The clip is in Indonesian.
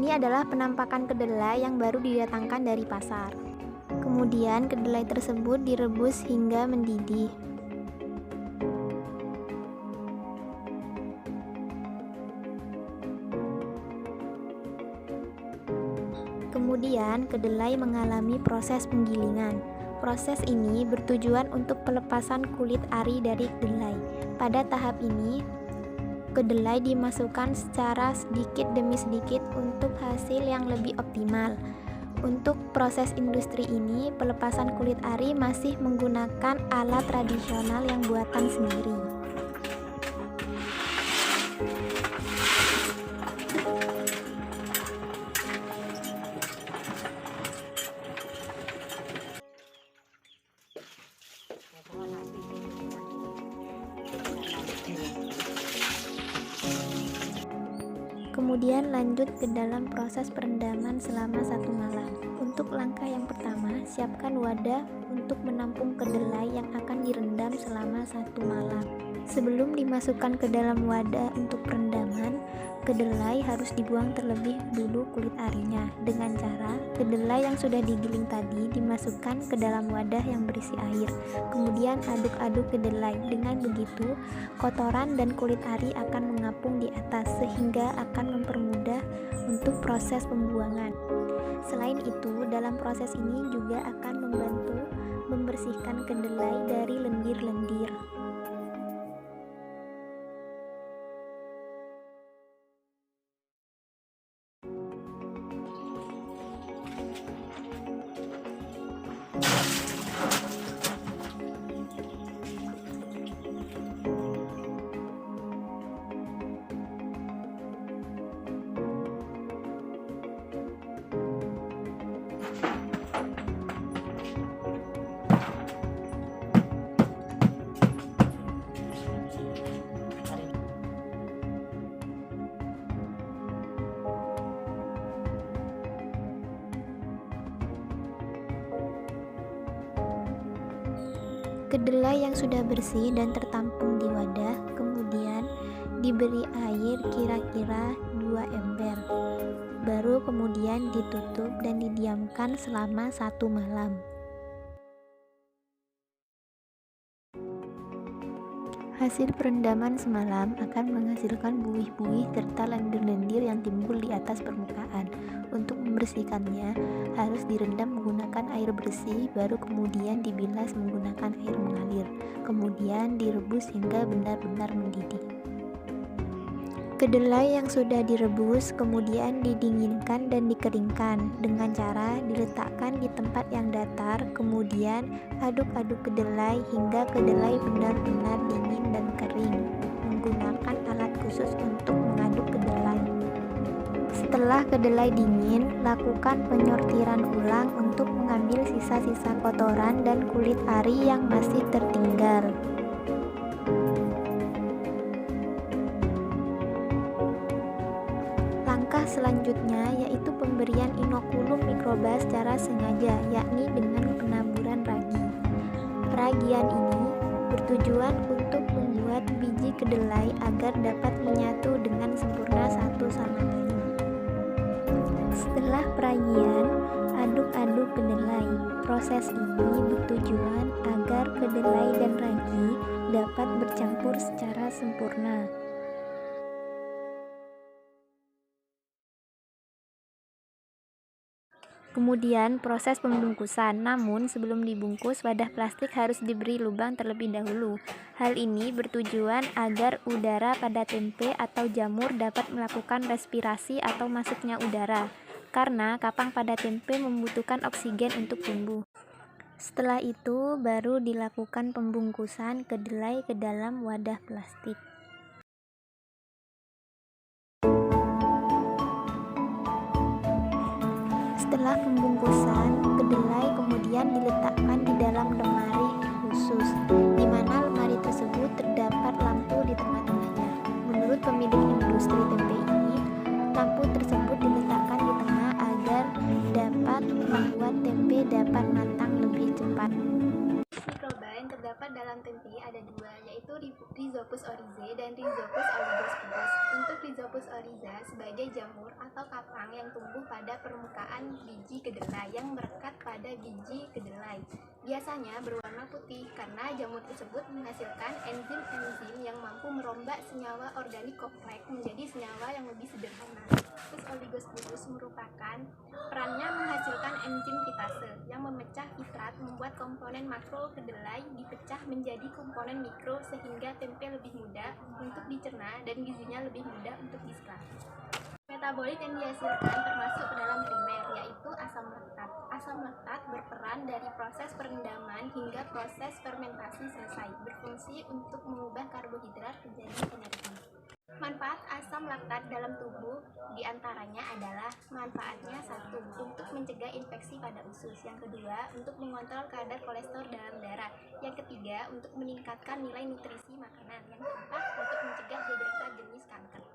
Ini adalah penampakan kedelai yang baru didatangkan dari pasar. Kemudian kedelai tersebut direbus hingga mendidih. Kemudian kedelai mengalami proses penggilingan. Proses ini bertujuan untuk pelepasan kulit ari dari kedelai. Pada tahap ini, kedelai dimasukkan secara sedikit demi sedikit untuk hasil yang lebih optimal. Untuk proses industri ini, pelepasan kulit ari masih menggunakan alat tradisional yang buatan sendiri. Kemudian lanjut ke dalam proses perendaman selama 1 malam. Untuk langkah yang pertama, siapkan wadah untuk menampung kedelai yang akan direndam selama 1 malam. Sebelum dimasukkan ke dalam wadah untuk perendaman, kedelai harus dibuang terlebih dulu kulit arinya. Dengan cara, kedelai yang sudah digiling tadi dimasukkan ke dalam wadah yang berisi air. Kemudian aduk-aduk kedelai. Dengan begitu, kotoran dan kulit ari akan mengapung di atas sehingga akan mempermudah untuk proses pembuangan. Selain itu, dalam proses ini juga akan membantu membersihkan kedelai dari lendir-lendir. Kedelai yang sudah bersih dan tertampung di wadah, kemudian diberi air kira-kira 2 ember. Baru kemudian ditutup dan didiamkan selama 1 malam. Hasil perendaman semalam akan menghasilkan buih-buih serta lendir-lendir yang timbul di atas permukaan. Untuk membersihkannya, harus direndam menggunakan air bersih, baru kemudian dibilas menggunakan air mengalir. Kemudian direbus hingga benar-benar mendidih. Kedelai yang sudah direbus kemudian didinginkan dan dikeringkan dengan cara diletakkan di tempat yang datar, kemudian aduk-aduk kedelai hingga kedelai benar-benar dingin dan kering menggunakan alat khusus untuk mengaduk kedelai. Setelah kedelai dingin, lakukan penyortiran ulang untuk mengambil sisa-sisa kotoran dan kulit ari yang masih tertinggal. Langkah selanjutnya yaitu pemberian inokulum mikroba secara sengaja, yakni dengan penaburan ragi. Peragian ini bertujuan untuk membuat biji kedelai agar dapat menyatu dengan sempurna satu sama lain. Setelah peragian, aduk-aduk kedelai. Proses ini bertujuan agar kedelai dan ragi dapat bercampur secara sempurna. Kemudian proses pembungkusan, namun sebelum dibungkus wadah plastik harus diberi lubang terlebih dahulu. Hal ini bertujuan agar udara pada tempe atau jamur dapat melakukan respirasi atau masuknya udara, karena kapang pada tempe membutuhkan oksigen untuk tumbuh. Setelah itu baru dilakukan pembungkusan kedelai ke dalam wadah plastik. Setelah pembungkusan, kedelai kemudian diletakkan di dalam lemari khusus, di mana lemari tersebut terdapat lampu di tengah-tengahnya. Menurut pemilik industri tempe ini, lampu tersebut diletakkan di tengah agar dapat membuat tempe dapat matang lebih cepat. Mikroba yang terdapat terdapat dalam tempe ada dua, yaitu Rhizopus oryzae dan Rhizopus oligospirus. Untuk Rhizopus oryzae sebagai jamur atau kapang yang tumbuh pada permukaan biji kedelai yang merekat pada biji kedelai. Biasanya berwarna putih karena jamur tersebut menghasilkan enzim-enzim yang mampu merombak senyawa organik kompleks menjadi senyawa yang lebih sederhana. Terus oligospirus merupakan perannya menghasilkan enzim fitase yang memecah fitrat, membuat komponen makro kedelai dipecah menjadi komponen mikro sehingga tempe lebih mudah untuk dicerna dan gizinya lebih mudah untuk diserap. Metabolit yang dihasilkan termasuk ke dalam primer, yaitu asam laktat. Asam laktat berperan dari proses perendaman hingga proses fermentasi selesai, berfungsi untuk mengubah karbohidrat menjadi energi. Manfaat asam laktat dalam tubuh diantaranya adalah manfaatnya satu, untuk mencegah infeksi pada usus. Yang kedua, untuk mengontrol kadar kolesterol dalam darah. Yang ketiga, untuk meningkatkan nilai nutrisi makanan. Yang keempat, untuk mencegah beberapa jenis kanker.